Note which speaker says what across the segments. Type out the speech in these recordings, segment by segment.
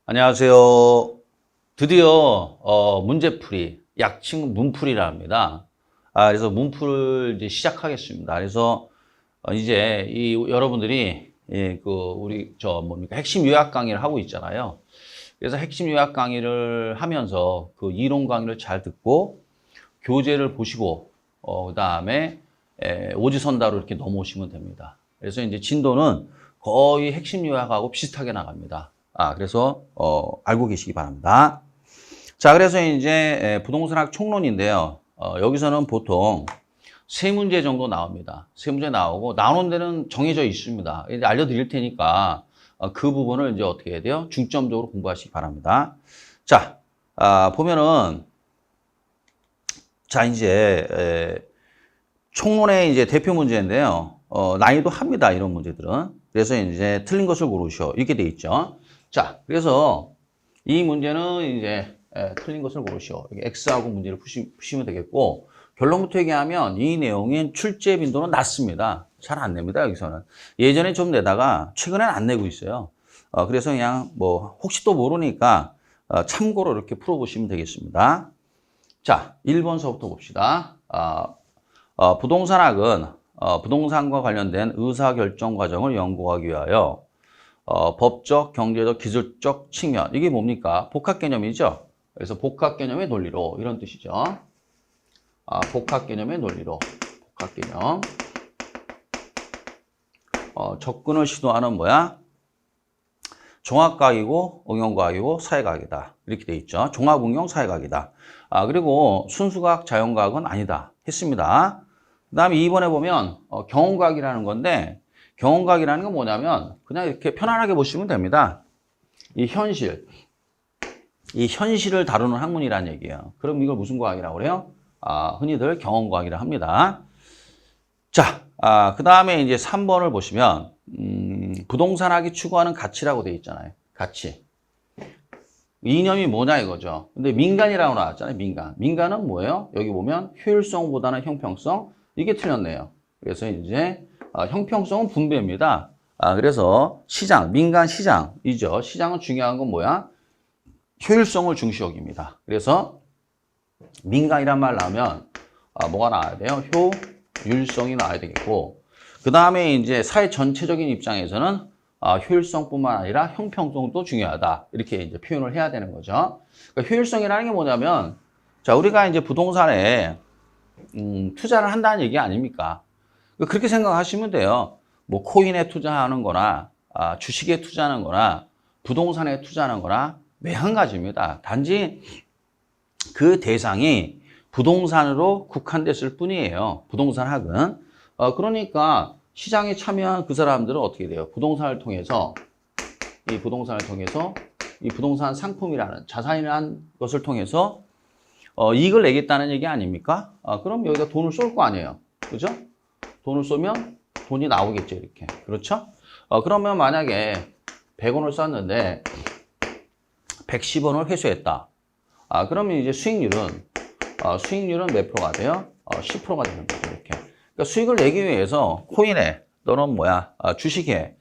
Speaker 1: 안녕하세요. 드디어 문제풀이, 약칭 문풀이라 합니다. 그래서 문풀을 이제 시작하겠습니다. 그래서 이제 여러분들이 우리 뭡니까 핵심 요약 강의를 하고 있잖아요. 그래서 핵심 요약 강의를 하면서 그 이론 강의를 잘 듣고 교재를 보시고 그다음에 오지선다로 이렇게 넘어오시면 됩니다. 그래서 이제 진도는 거의 핵심 요약하고 비슷하게 나갑니다. 그래서 알고 계시기 바랍니다. 자, 그래서 이제 부동산학 총론인데요. 여기서는 보통 세 문제 정도 나옵니다. 세 문제 나오고 나오는 데는 정해져 있습니다. 이제 알려드릴 테니까 그 부분을 이제 어떻게 해야 돼요? 중점적으로 공부하시기 바랍니다. 자, 보면은 자 이제 총론의 이제 대표 문제인데요. 난이도 합니다. 이런 문제들은. 그래서 이제 틀린 것을 고르시오. 이렇게 돼 있죠. 자, 그래서 이 문제는 이제 틀린 것을 고르시오. X하고 문제를 푸시면 되겠고, 결론부터 얘기하면 이 내용인 출제 빈도는 낮습니다. 잘 안 냅니다, 여기서는. 예전에 좀 내다가 최근에는 안 내고 있어요. 그래서 그냥 뭐 혹시 또 모르니까 참고로 이렇게 풀어보시면 되겠습니다. 자, 1번서부터 봅시다. 부동산학은 부동산과 관련된 의사결정 과정을 연구하기 위하여 법적, 경제적, 기술적 측면, 이게 뭡니까? 복합 개념이죠. 그래서 복합 개념의 논리로, 이런 뜻이죠. 복합 개념의 논리로, 복합 개념. 접근을 시도하는 뭐야? 종합과학이고, 응용과학이고, 사회과학이다. 이렇게 돼 있죠. 종합응용 사회과학이다. 그리고 순수과학, 자연과학은 아니다. 했습니다. 그 다음에 2번에 보면 경험과학이라는 건데, 경험과학이라는 건 뭐냐면 그냥 이렇게 편안하게 보시면 됩니다. 이 현실을 다루는 학문이라는 얘기예요. 그럼 이걸 무슨 과학이라고 그래요? 흔히들 경험과학이라 합니다. 자, 그 다음에 이제 3번을 보시면 부동산학이 추구하는 가치라고 되어 있잖아요. 가치. 이념이 뭐냐 이거죠. 근데 민간이라고 나왔잖아요. 민간은 뭐예요? 여기 보면 효율성보다는 형평성. 이게 틀렸네요. 그래서 이제 형평성은 분배입니다. 그래서 시장, 민간 시장이죠. 시장은 중요한 건 뭐야? 효율성을 중시 여깁니다. 그래서 민간이란 말 나오면 뭐가 나와야 돼요? 효율성이 나와야 되겠고, 그 다음에 이제 사회 전체적인 입장에서는 효율성뿐만 아니라 형평성도 중요하다. 이렇게 이제 표현을 해야 되는 거죠. 그러니까 효율성이라는 게 뭐냐면, 자, 우리가 이제 부동산에 투자를 한다는 얘기 아닙니까? 그렇게 생각하시면 돼요. 뭐 코인에 투자하는 거나 주식에 투자하는 거나 부동산에 투자하는 거나 매한가지입니다. 단지 그 대상이 부동산으로 국한됐을 뿐이에요. 부동산학은. 그러니까 시장에 참여한 그 사람들은 어떻게 돼요? 이 부동산 상품이라는 자산이라는 것을 통해서 이익을 내겠다는 얘기 아닙니까? 그럼 여기다 돈을 쏠 거 아니에요. 그죠? 돈을 쏘면 돈이 나오겠죠, 이렇게. 그렇죠? 그러면 만약에 100원을 썼는데 110원을 회수했다. 그러면 이제 수익률은 몇 프로가 돼요? 10%가 되는 거죠, 이렇게. 그러니까 수익을 내기 위해서 코인에 또는 주식에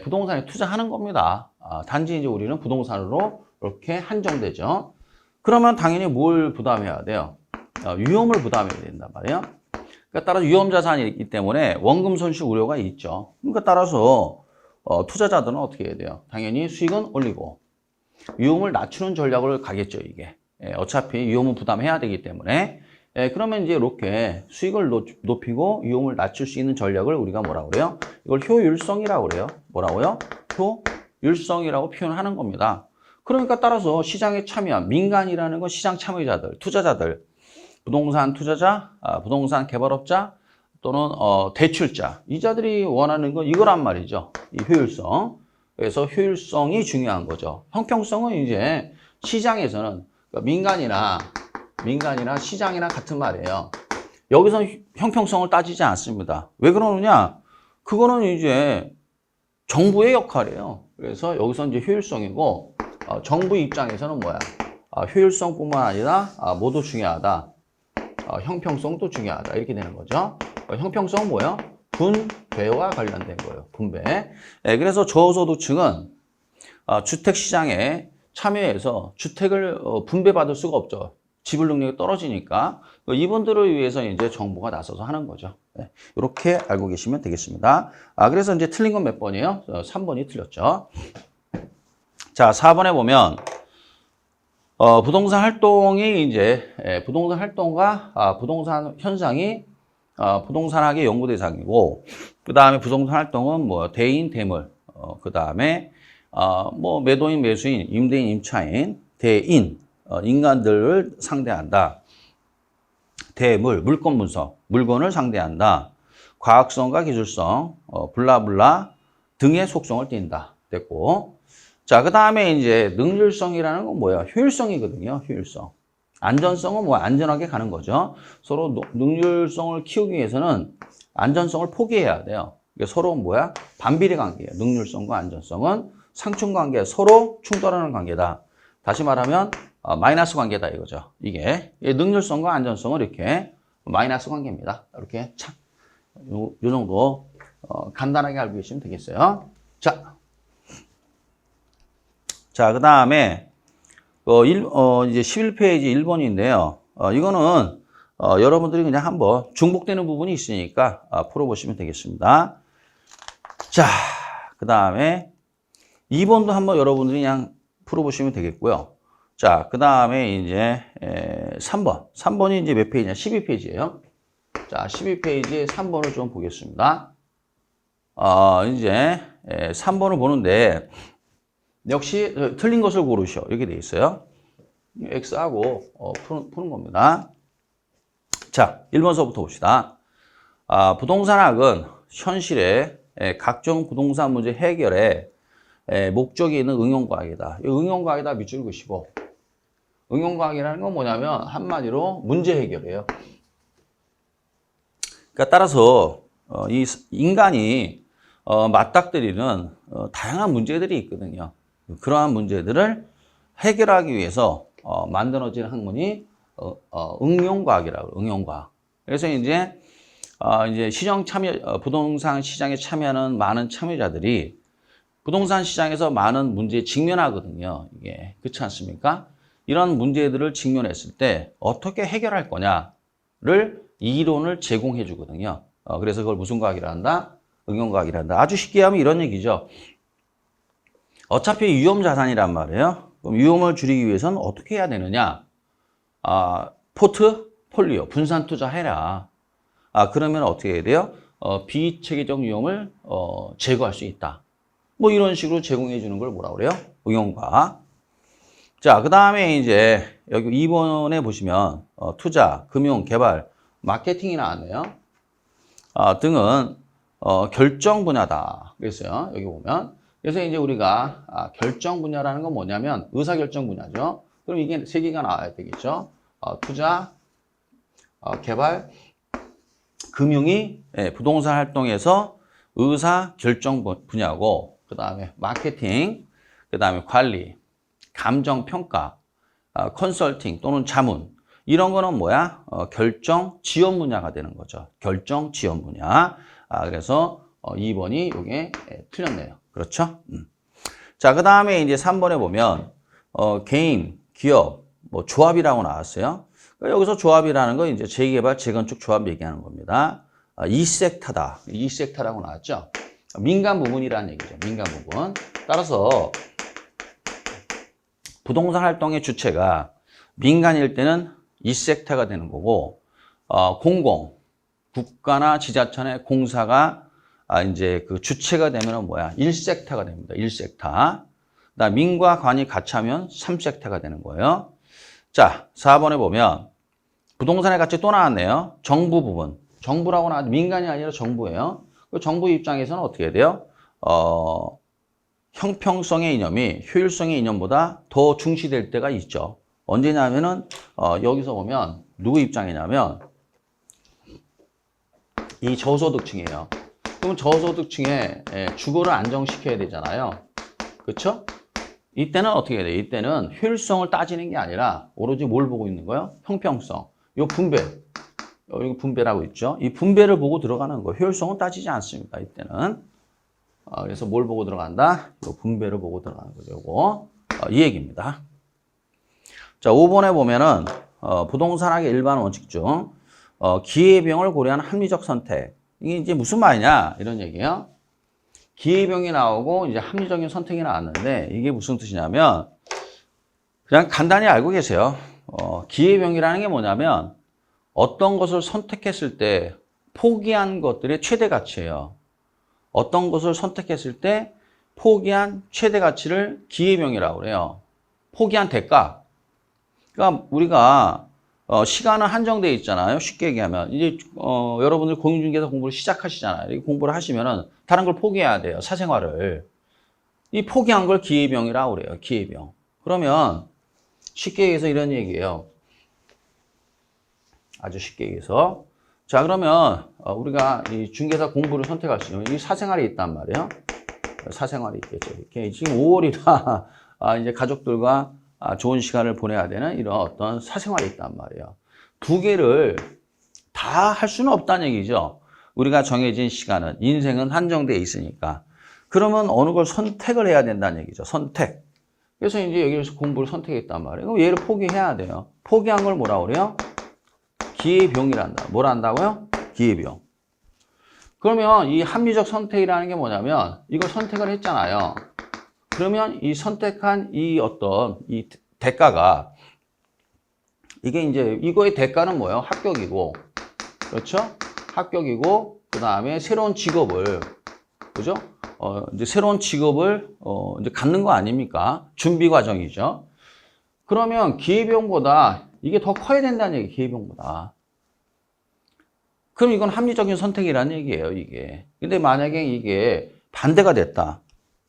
Speaker 1: 부동산에 투자하는 겁니다. 단지 이제 우리는 부동산으로 이렇게 한정되죠. 그러면 당연히 뭘 부담해야 돼요? 위험을 부담해야 된단 말이에요. 그러니까 따라서 위험 자산이 있기 때문에 원금 손실 우려가 있죠. 그러니까 따라서 투자자들은 어떻게 해야 돼요? 당연히 수익은 올리고 위험을 낮추는 전략을 가겠죠, 이게. 어차피 위험은 부담해야 되기 때문에. 그러면 이제 이렇게 수익을 높이고 위험을 낮출 수 있는 전략을 우리가 뭐라고 그래요? 이걸 효율성이라고 그래요. 뭐라고요? 효율성이라고 표현하는 겁니다. 그러니까 따라서 시장에 참여한 민간이라는 건 시장 참여자들, 투자자들, 부동산 투자자, 부동산 개발업자 또는 대출자, 이 자들이 원하는 건 이거란 말이죠. 이 효율성. 그래서 효율성이 중요한 거죠. 형평성은 이제 시장에서는 그러니까 민간이나 시장이나 같은 말이에요. 여기서는 형평성을 따지지 않습니다. 왜 그러느냐? 그거는 이제 정부의 역할이에요. 그래서 여기서 이제 효율성이고 정부 입장에서는 뭐야? 효율성뿐만 아니라 모두 중요하다. 형평성도 중요하다. 이렇게 되는 거죠. 형평성은 뭐예요? 분배와 관련된 거예요. 분배. 그래서 저소득층은 주택시장에 참여해서 주택을 분배받을 수가 없죠. 지불 능력이 떨어지니까 이분들을 위해서 이제 정부가 나서서 하는 거죠. 네, 이렇게 알고 계시면 되겠습니다. 그래서 이제 틀린 건 몇 번이에요? 3번이 틀렸죠. 자, 4번에 보면 부동산 활동이 이제 부동산 활동과 부동산 현상이 부동산학의 연구 대상이고, 그 다음에 부동산 활동은 뭐 대인, 대물, 그 다음에 뭐 매도인, 매수인, 임대인, 임차인, 대인, 인간들을 상대한다. 대물, 물건 분석, 물건을 상대한다. 과학성과 기술성, 블라블라 등의 속성을 띈다. 됐고. 자, 그 다음에 이제 능률성이라는 건 뭐야? 효율성이거든요. 효율성. 안전성은 뭐 안전하게 가는 거죠. 서로 능률성을 키우기 위해서는 안전성을 포기해야 돼요. 이게 서로 뭐야? 반비례 관계예요. 능률성과 안전성은 상충 관계, 서로 충돌하는 관계다. 다시 말하면 마이너스 관계다 이거죠. 이게 능률성과 안전성은 이렇게 마이너스 관계입니다. 이렇게 참, 요 정도 간단하게 알고 계시면 되겠어요. 자, 그 다음에 이제 11페이지 1번인데요. 이거는 여러분들이 그냥 한번 중복되는 부분이 있으니까 풀어보시면 되겠습니다. 자, 그 다음에 2번도 한번 여러분들이 그냥 풀어보시면 되겠고요. 자, 그 다음에 이제 3번. 3번이 이제 몇 페이지냐? 12페이지예요. 자, 12페이지에 3번을 좀 보겠습니다. 이제 3번을 보는데 역시 틀린 것을 고르시오. 이렇게 돼 있어요. X하고 푸는 겁니다. 자, 1번서부터 봅시다. 부동산학은 현실의 각종 부동산 문제 해결에 목적이 있는 응용과학이다. 응용과학이다 밑줄 그시고, 응용과학이라는 건 뭐냐면 한마디로 문제 해결이에요. 그러니까 따라서 이 인간이 맞닥뜨리는 다양한 문제들이 있거든요. 그러한 문제들을 해결하기 위해서 만들어진 학문이 응용과학이라고, 응용과학. 그래서 이제 시장 참여, 부동산 시장에 참여하는 많은 참여자들이 부동산 시장에서 많은 문제에 직면하거든요. 이게 그렇지 않습니까? 이런 문제들을 직면했을 때 어떻게 해결할 거냐를 이론을 제공해 주거든요. 그래서 그걸 무슨 과학이라 한다? 응용과학이라 한다. 아주 쉽게 하면 이런 얘기죠. 어차피 위험 자산이란 말이에요. 그럼 위험을 줄이기 위해서는 어떻게 해야 되느냐? 포트폴리오, 분산 투자해라. 그러면 어떻게 해야 돼요? 비체계적 위험을 제거할 수 있다. 뭐 이런 식으로 제공해 주는 걸 뭐라 그래요? 응용과학. 자, 그 다음에 이제 여기 2번에 보시면 투자, 금융, 개발, 마케팅이 나왔네요. 등은 결정 분야다. 그랬어요. 여기 보면. 그래서 이제 우리가 결정 분야라는 건 뭐냐면 의사결정 분야죠. 그럼 이게 세 개가 나와야 되겠죠. 투자, 개발, 금융이 부동산 활동에서 의사결정 분야고, 그 다음에 마케팅, 그 다음에 관리, 감정평가, 컨설팅 또는 자문, 이런 거는 뭐야? 결정 지원 분야가 되는 거죠. 결정 지원 분야. 그래서 2번이 이게 틀렸네요. 그렇죠? 자, 그 다음에 이제 3번에 보면 개인, 기업, 뭐 조합이라고 나왔어요. 여기서 조합이라는 건 이제 재개발, 재건축 조합 얘기하는 겁니다. 이섹타다. 이섹타라고 나왔죠. 민간 부분이라는 얘기죠. 민간 부분. 따라서 부동산 활동의 주체가 민간일 때는 이섹타가 되는 거고, 공공, 국가나 지자체의 공사가 이제 그 주체가 되면은 뭐야? 1섹타가 됩니다. 1섹타. 그다음 민과 관이 같이 하면 3섹타가 되는 거예요. 자, 4번에 보면 부동산의 가치 또 나왔네요. 정부 부분. 정부라고 나왔는데 민간이 아니라 정부예요. 그 정부 입장에서는 어떻게 해야 돼요? 형평성의 이념이 효율성의 이념보다 더 중시될 때가 있죠. 언제냐면은 여기서 보면 누구 입장이냐면 이 저소득층이에요. 그럼 저소득층에 주거를 안정시켜야 되잖아요. 그렇죠? 이때는 어떻게 해야 돼요? 이때는 효율성을 따지는 게 아니라 오로지 뭘 보고 있는 거예요? 형평성. 요 분배. 여기 분배라고 있죠. 이 분배를 보고 들어가는 거예요. 효율성은 따지지 않습니다. 이때는. 그래서 뭘 보고 들어간다? 요 분배를 보고 들어가는 거죠. 요거. 이 얘기입니다. 자, 5번에 보면은 부동산학의 일반 원칙 중 기회비용을 고려한 합리적 선택. 이게 이제 무슨 말이냐 이런 얘기예요. 기회비용이 나오고 이제 합리적인 선택이 나왔는데 이게 무슨 뜻이냐면 그냥 간단히 알고 계세요. 기회비용이라는 게 뭐냐면 어떤 것을 선택했을 때 포기한 것들의 최대 가치예요. 어떤 것을 선택했을 때 포기한 최대 가치를 기회비용이라고 그래요. 포기한 대가. 그러니까 우리가 시간은 한정되어 있잖아요. 쉽게 얘기하면 이제 여러분들 공인중개사 공부를 시작하시잖아요. 이 공부를 하시면은 다른 걸 포기해야 돼요. 사생활을. 이 포기한 걸 기회비용이라고 그래요. 기회비용. 그러면 쉽게 얘기해서 이런 얘기예요. 아주 쉽게 얘기해서. 자, 그러면 우리가 이 중개사 공부를 선택할 수 있는 이 사생활이 있단 말이에요. 사생활이 있겠죠. 이렇게 지금 5월이라 이제 가족들과 좋은 시간을 보내야 되는 이런 어떤 사생활이 있단 말이에요. 두 개를 다 할 수는 없다는 얘기죠. 우리가 정해진 시간은, 인생은 한정되어 있으니까. 그러면 어느 걸 선택을 해야 된다는 얘기죠. 선택. 그래서 이제 여기서 공부를 선택했단 말이에요. 그럼 얘를 포기해야 돼요. 포기한 걸 뭐라고 그래요? 기회비용이란다. 뭐라 한다고요? 기회비용. 그러면 이 합리적 선택이라는 게 뭐냐면 이걸 선택을 했잖아요. 그러면 이 선택한 이 어떤 이 대가가 이게 이제 이거의 대가는 뭐예요? 합격이고, 그렇죠? 합격이고 그 다음에 새로운 직업을, 그죠? 이제 새로운 직업을 이제 갖는 거 아닙니까? 준비 과정이죠. 그러면 기회비용보다 이게 더 커야 된다는 얘기, 기회비용보다. 그럼 이건 합리적인 선택이라는 얘기예요, 이게. 근데 만약에 이게 반대가 됐다.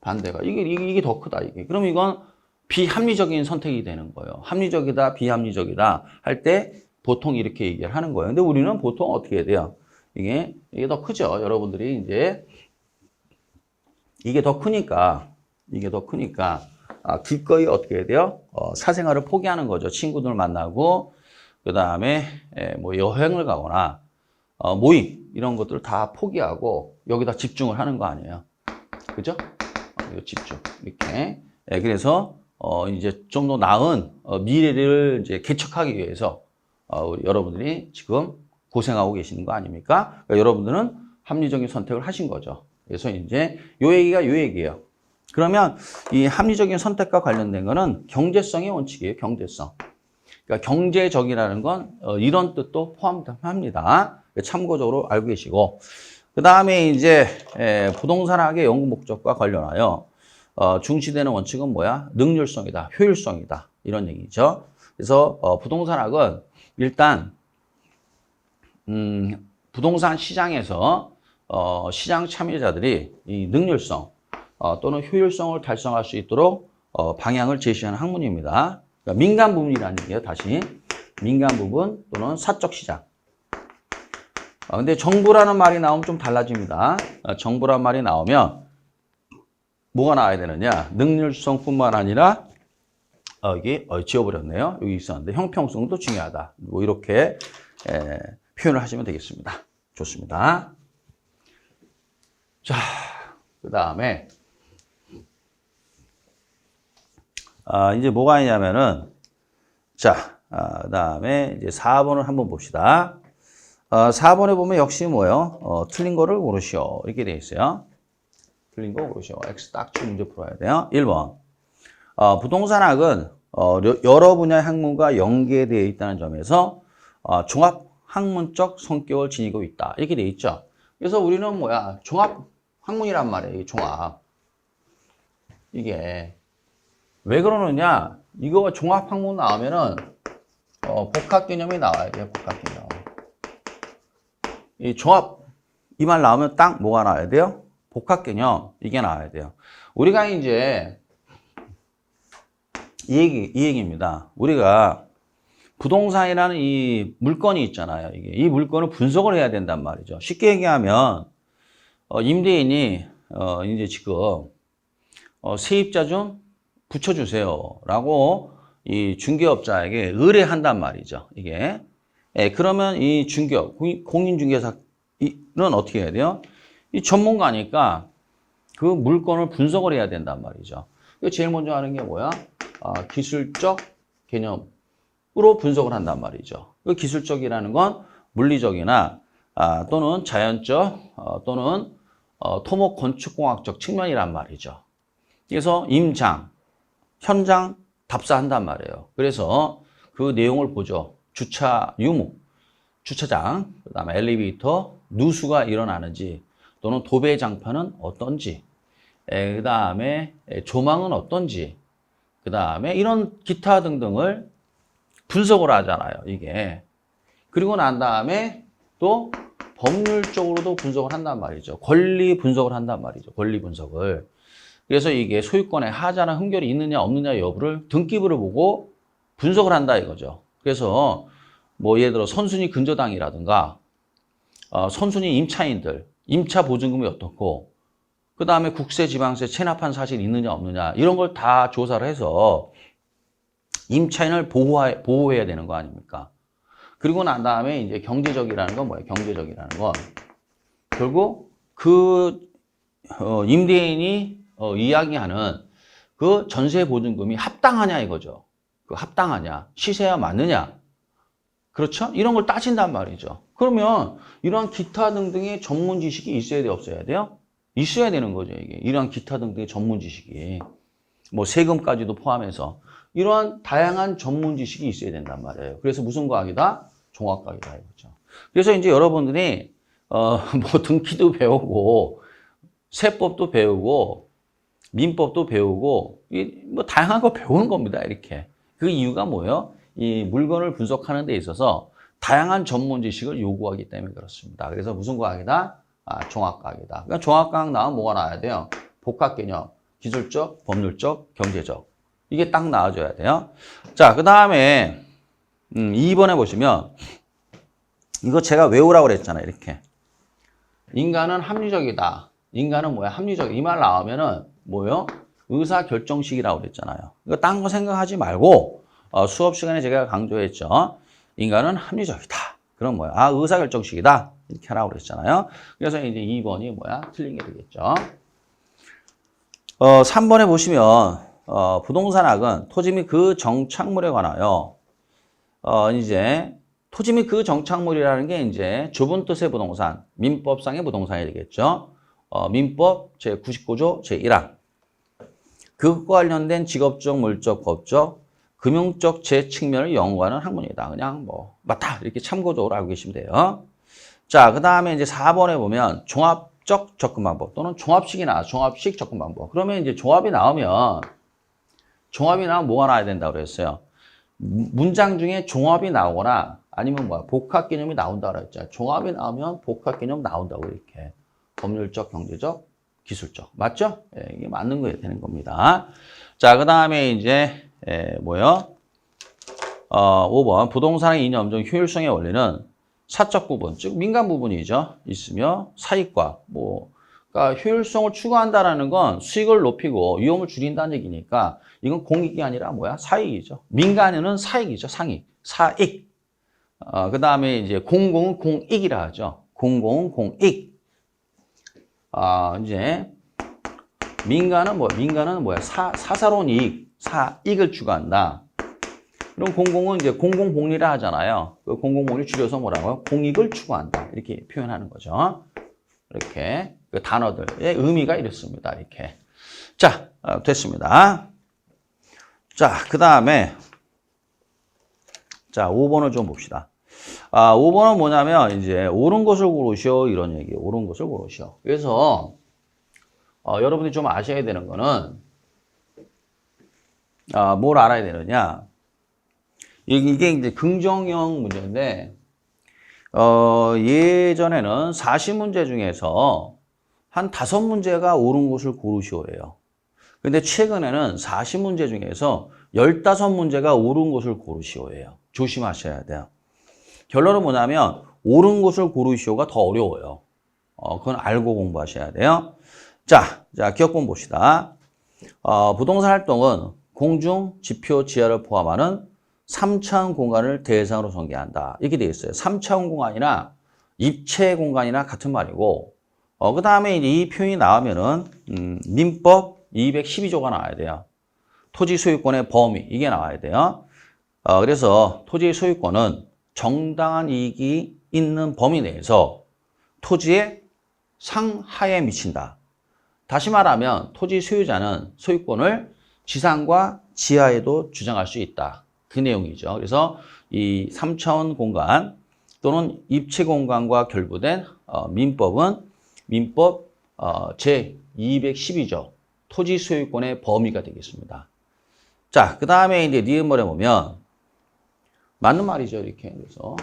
Speaker 1: 반대가. 이게 더 크다, 이게. 그럼 이건 비합리적인 선택이 되는 거예요. 합리적이다, 비합리적이다 할 때 보통 이렇게 얘기를 하는 거예요. 근데 우리는 보통 어떻게 해야 돼요? 이게 더 크죠. 여러분들이 이제 이게 더 크니까 기꺼이 어떻게 해야 돼요? 사생활을 포기하는 거죠. 친구들 만나고, 그 다음에 뭐 여행을 가거나, 모임, 이런 것들을 다 포기하고, 여기다 집중을 하는 거 아니에요. 그죠? 이거 집중. 이렇게. 그래서, 이제 좀 더 나은 미래를 이제 개척하기 위해서, 우리 여러분들이 지금 고생하고 계시는 거 아닙니까? 그러니까 여러분들은 합리적인 선택을 하신 거죠. 그래서 이제 요 얘기예요. 그러면 이 합리적인 선택과 관련된 거는 경제성의 원칙이에요. 경제성. 그러니까 경제적이라는 건 이런 뜻도 포함합니다. 참고적으로 알고 계시고, 그 다음에 이제 부동산학의 연구 목적과 관련하여 중시되는 원칙은 뭐야? 능률성이다, 효율성이다, 이런 얘기죠. 그래서 부동산학은 일단 부동산 시장에서 시장 참여자들이 이 능률성 또는 효율성을 달성할 수 있도록 방향을 제시하는 학문입니다. 그러니까 민간 부분이라는 얘기예요. 다시 민간 부분 또는 사적 시장. 근데 정부라는 말이 나오면 좀 달라집니다. 정부라는 말이 나오면 뭐가 나와야 되느냐? 능률성뿐만 아니라 여기 지워버렸네요. 여기 있었는데 형평성도 중요하다. 뭐 이렇게 표현을 하시면 되겠습니다. 좋습니다. 자, 그 다음에 이제 뭐가 있냐면은 자, 그 다음에 이제 4번을 한번 봅시다. 4번에 보면 역시 뭐예요? 틀린 거를 고르시오. 이렇게 돼 있어요. 틀린 거 고르시오. X 딱 치고 문제 풀어야 돼요. 1번. 부동산학은 여러 분야의 학문과 연계되어 있다는 점에서 종합 학문적 성격을 지니고 있다. 이렇게 돼 있죠. 그래서 우리는 뭐야? 종합 학문이란 말이에요. 종합. 이게 왜 그러느냐? 이거 종합 학문 나오면은 복합 개념이 나와야 돼요. 복합 개념. 이 종합 이 말 나오면 딱 뭐가 나와야 돼요? 복합 개념 이게 나와야 돼요. 우리가 이제 이 얘기입니다. 우리가 부동산이라는 이 물건이 있잖아요. 이 물건을 분석을 해야 된단 말이죠. 쉽게 얘기하면 임대인이 이제 지금 세입자 좀 붙여주세요라고 이 중개업자에게 의뢰한단 말이죠. 이게 그러면 이 중개업 공인중개사는 어떻게 해야 돼요? 이 전문가니까 그 물건을 분석을 해야 된단 말이죠. 제일 먼저 하는 게 뭐야? 기술적 개념으로 분석을 한단 말이죠. 그 기술적이라는 건 물리적이나 또는 자연적 또는 토목 건축공학적 측면이란 말이죠. 그래서 임장, 현장 답사한단 말이에요. 그래서 그 내용을 보죠. 주차 유무, 주차장, 그다음에 엘리베이터, 누수가 일어나는지 또는 도배 장판은 어떤지, 그다음에 조망은 어떤지, 그다음에 이런 기타 등등을 분석을 하잖아요. 이게. 그리고 난 다음에 또 법률적으로도 분석을 한단 말이죠. 권리 분석을 한단 말이죠. 권리 분석을. 그래서 이게 소유권의 하자나 흠결이 있느냐 없느냐 여부를 등기부를 보고 분석을 한다 이거죠. 그래서 뭐 예를 들어 선순위 근저당이라든가 선순위 임차인들, 임차 보증금이 어떻고 그 다음에 국세, 지방세 체납한 사실이 있느냐 없느냐 이런 걸 다 조사를 해서 임차인을 보호해야 되는 거 아닙니까? 그리고 난 다음에 이제 경제적이라는 건 뭐예요? 경제적이라는 건 결국 그 임대인이 이야기하는 그 전세 보증금이 합당하냐 이거죠. 그 합당하냐, 시세와 맞느냐, 그렇죠? 이런 걸 따진단 말이죠. 그러면 이러한 기타 등등의 전문 지식이 있어야 돼요, 없어야 돼요? 있어야 되는 거죠, 이게. 이러한 기타 등등의 전문 지식이. 뭐 세금까지도 포함해서 이러한 다양한 전문 지식이 있어야 된단 말이에요. 그래서 무슨 과학이다? 종합과학이다 이거죠. 그래서 이제 여러분들이 뭐 등기도 배우고 세법도 배우고 민법도 배우고 뭐 다양한 거 배우는 겁니다. 이렇게. 그 이유가 뭐예요? 이 물건을 분석하는 데 있어서 다양한 전문 지식을 요구하기 때문에 그렇습니다. 그래서 무슨 과학이다? 종합과학이다. 그러니까 종합과학 나오면 뭐가 나와야 돼요? 복합개념, 기술적, 법률적, 경제적. 이게 딱 나와줘야 돼요. 자, 그 다음에 2번에 보시면 이거 제가 외우라고 그랬잖아요. 이렇게. 인간은 합리적이다. 인간은 뭐야? 합리적. 이 말 나오면은 뭐요? 의사결정식이라고 그랬잖아요. 이거 딴 거 생각하지 말고 수업 시간에 제가 강조했죠. 인간은 합리적이다. 그럼 뭐야? 의사결정식이다. 이렇게 하라고 그랬잖아요. 그래서 이제 2번이 뭐야? 틀린 게 되겠죠. 3번에 보시면 부동산학은 토지 및 그 정착물에 관하여 이제 토지 및 그 정착물이라는 게 이제 좁은 뜻의 부동산, 민법상의 부동산이 되겠죠. 민법 제99조 제1항. 그것과 관련된 직업적, 물적, 법적, 금융적 제 측면을 연구하는 학문이다. 그냥 뭐 맞다 이렇게 참고적으로 알고 계시면 돼요. 자, 그 다음에 이제 4번에 보면 종합적 접근 방법 또는 종합식이 나와. 종합식 접근 방법. 그러면 이제 종합이 나오면 뭐가 나와야 된다고 그랬어요. 문장 중에 종합이 나오거나 아니면 뭐야 복합 개념이 나온다고 그랬죠. 종합이 나오면 복합 개념 나온다고 이렇게. 법률적, 경제적, 기술적. 맞죠? 예, 이게 맞는 거에 되는 겁니다. 자, 그 다음에 이제 뭐요? 5번 부동산의 이념적 효율성의 원리는 사적 부분, 즉 민간 부분이죠. 있으며 사익과 그러니까 효율성을 추구한다라는 건 수익을 높이고 위험을 줄인다는 얘기니까 이건 공익이 아니라 뭐야? 사익이죠. 민간에는 사익이죠. 상익, 사익. 그 다음에 이제 공공은 공익이라 하죠. 공공은 공익. 이제 민간은 뭐야? 사사로운 이익, 사익을 추구한다. 그럼 공공은 이제 공공복리라 하잖아요. 그 공공복리 줄여서 뭐라고요? 공익을 추구한다. 이렇게 표현하는 거죠. 이렇게 그 단어들의 의미가 이렇습니다. 이렇게. 자, 됐습니다. 자, 그 다음에 자, 5번을 좀 봅시다. 5번은 뭐냐면 이제 옳은 것을 고르시오 이런 얘기예요. 옳은 것을 고르시오. 그래서 여러분이 좀 아셔야 되는 거는 뭘 알아야 되느냐? 이게 이제 긍정형 문제인데 예전에는 40문제 중에서 한 5문제가 옳은 것을 고르시오예요. 근데 최근에는 40문제 중에서 15문제가 옳은 것을 고르시오예요. 조심하셔야 돼요. 결론은 뭐냐면 옳은 것을 고르시오가 더 어려워요. 그건 알고 공부하셔야 돼요. 자, 기억본 봅시다. 부동산 활동은 공중, 지표, 지하를 포함하는 3차원 공간을 대상으로 전개한다. 이렇게 되어 있어요. 3차원 공간이나 입체 공간이나 같은 말이고 그 다음에 이 표현이 나오면은 민법 212조가 나와야 돼요. 토지 소유권의 범위 이게 나와야 돼요. 그래서 토지 소유권은 정당한 이익이 있는 범위 내에서 토지의 상하에 미친다. 다시 말하면 토지 소유자는 소유권을 지상과 지하에도 주장할 수 있다. 그 내용이죠. 그래서 이 3차원 공간 또는 입체 공간과 결부된 민법은 민법 제212조 토지 소유권의 범위가 되겠습니다. 자, 그 다음에 이제 니은번에 보면 맞는 말이죠. 이렇게. 그래서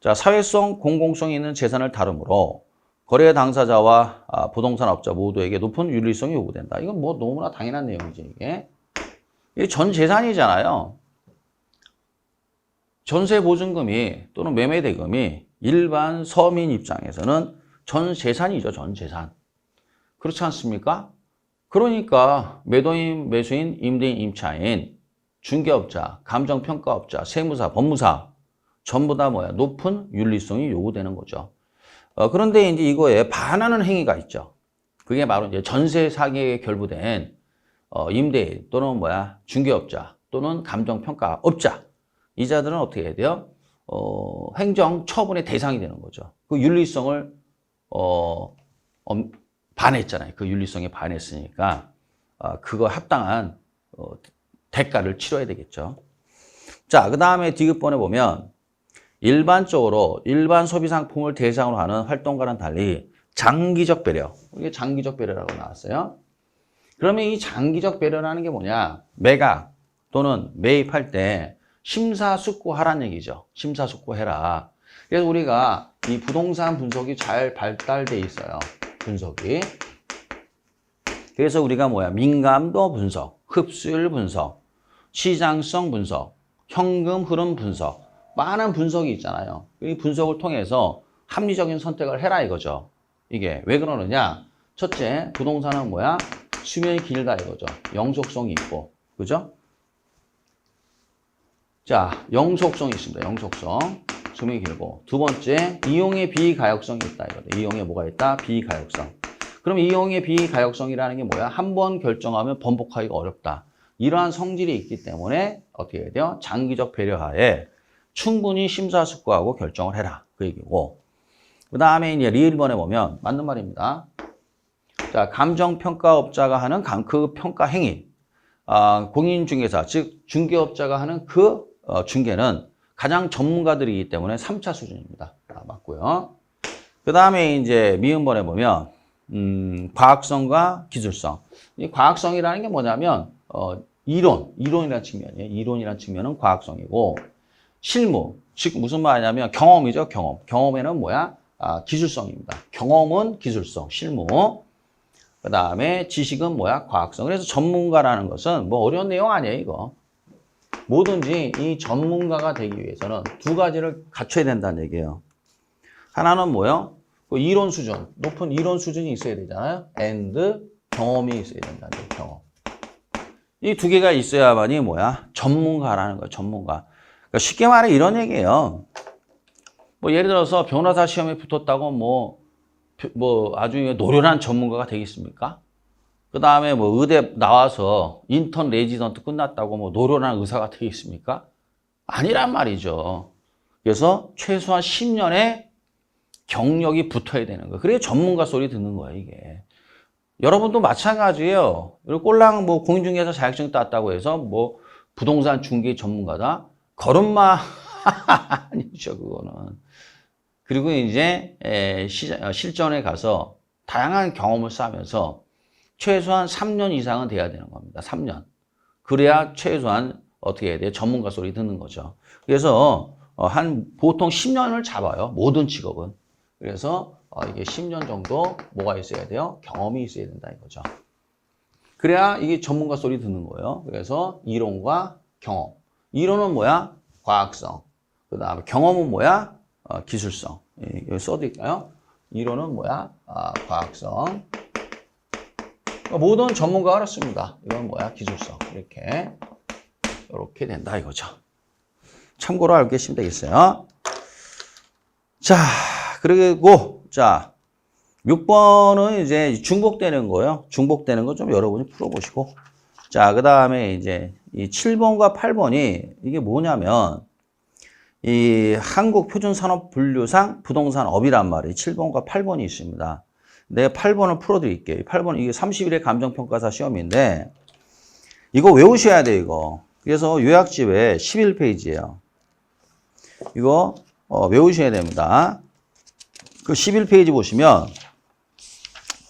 Speaker 1: 자, 사회성, 공공성이 있는 재산을 다루므로 거래 당사자와 부동산 업자 모두에게 높은 윤리성이 요구된다. 이건 뭐 너무나 당연한 내용이죠, 이게. 이게 전 재산이잖아요. 전세 보증금이 또는 매매 대금이 일반 서민 입장에서는 전 재산이죠, 전 재산. 그렇지 않습니까? 그러니까 매도인, 매수인, 임대인, 임차인, 중개업자, 감정평가업자, 세무사, 법무사 전부 다 뭐야? 높은 윤리성이 요구되는 거죠. 그런데 이제 이거에 반하는 행위가 있죠. 그게 바로 이제 전세 사기에 결부된 임대인 또는 뭐야? 중개업자 또는 감정평가업자. 이 자들은 어떻게 해야 돼요? 행정 처분의 대상이 되는 거죠. 그 윤리성을 반했잖아요. 그 윤리성에 반했으니까 그거 합당한 대가를 치러야 되겠죠. 자, 그 다음에 디귿번에 보면 일반적으로 일반 소비 상품을 대상으로 하는 활동과는 달리 장기적 배려. 이게 장기적 배려라고 나왔어요. 그러면 이 장기적 배려라는 게 뭐냐? 매각 또는 매입할 때 심사숙고하라는 얘기죠. 심사숙고해라. 그래서 우리가 이 부동산 분석이 잘 발달돼 있어요. 분석이. 그래서 우리가 뭐야? 민감도 분석, 흡수율 분석, 시장성 분석, 현금 흐름 분석, 많은 분석이 있잖아요. 이 분석을 통해서 합리적인 선택을 해라 이거죠. 이게 왜 그러느냐? 첫째, 부동산은 뭐야? 수명이 길다 이거죠. 영속성이 있고, 그죠? 자, 영속성이 있습니다. 영속성. 수명이 길고. 두 번째, 이용의 비가역성이 있다 이거죠. 이용에 뭐가 있다? 비가역성. 그럼 이용의 비가역성이라는 게 뭐야? 한 번 결정하면 번복하기가 어렵다. 이러한 성질이 있기 때문에 어떻게 해야 돼요? 장기적 배려하에 충분히 심사숙고하고 결정을 해라. 그 얘기고. 그 다음에 이제 리을번에 보면 맞는 말입니다. 자, 감정평가업자가 하는 그 평가 행위. 공인중개사, 즉 중개업자가 하는 그 중개는 가장 전문가들이기 때문에 3차 수준입니다. 맞고요. 그 다음에 이제 미음번에 보면 과학성과 기술성. 이 과학성이라는 게 뭐냐면 이론이라는 측면이에요. 이론이라는 측면은 과학성이고 실무, 즉 무슨 말이냐면 경험이죠. 경험. 경험에는 뭐야? 기술성입니다. 경험은 기술성, 실무. 그 다음에 지식은 뭐야? 과학성. 그래서 전문가라는 것은 뭐 어려운 내용 아니에요, 이거. 뭐든지 이 전문가가 되기 위해서는 두 가지를 갖춰야 된다는 얘기예요. 하나는 뭐요? 그 이론 수준, 높은 이론 수준이 있어야 되잖아요. and 경험이 있어야 된다는 거예요, 경험. 이 두 개가 있어야만이 뭐야? 전문가라는 거예요, 전문가. 그러니까 쉽게 말해 이런 얘기예요. 뭐 예를 들어서 변호사 시험에 붙었다고 뭐 아주 노련한 전문가가 되겠습니까? 그 다음에 뭐 의대 나와서 인턴 레지던트 끝났다고 뭐 노련한 의사가 되겠습니까? 아니란 말이죠. 그래서 최소한 10년의 경력이 붙어야 되는 거예요. 그래야 전문가 소리 듣는 거예요, 이게. 여러분도 마찬가지예요. 꼴랑 뭐 공인중개사 자격증 땄다고 해서 뭐 부동산 중개 전문가다? 걸음마 아니죠, 그거는. 그리고 이제 실전에 가서 다양한 경험을 쌓으면서 최소한 3년 이상은 돼야 되는 겁니다. 3년. 그래야 최소한 어떻게 해야 돼요? 전문가 소리 듣는 거죠. 그래서 보통 10년을 잡아요. 모든 직업은. 그래서 이게 10년 정도 뭐가 있어야 돼요? 경험이 있어야 된다 이거죠. 그래야 이게 전문가 소리 듣는 거예요. 그래서 이론과 경험. 이론은 뭐야? 과학성. 그 다음에 경험은 뭐야? 기술성. 여기 써드릴까요? 이론은 뭐야? 과학성. 모든 전문가가 그렇습니다. 이건 뭐야? 기술성. 이렇게 된다 이거죠. 참고로 알고 계시면 되겠어요. 자, 그리고 자 6번은 이제 중복되는 거예요. 중복되는 거 좀 여러분이 풀어보시고 자, 그 다음에 이제 이 7번과 8번이 이게 뭐냐면 이 한국표준산업분류상 부동산업이란 말이 7번과 8번이 있습니다. 내가 8번을 풀어드릴게요. 8번 이게 31회 감정평가사 시험인데 이거 외우셔야 돼요, 이거. 그래서 요약집에 11페이지예요. 이거 외우셔야 됩니다. 그 11페이지 보시면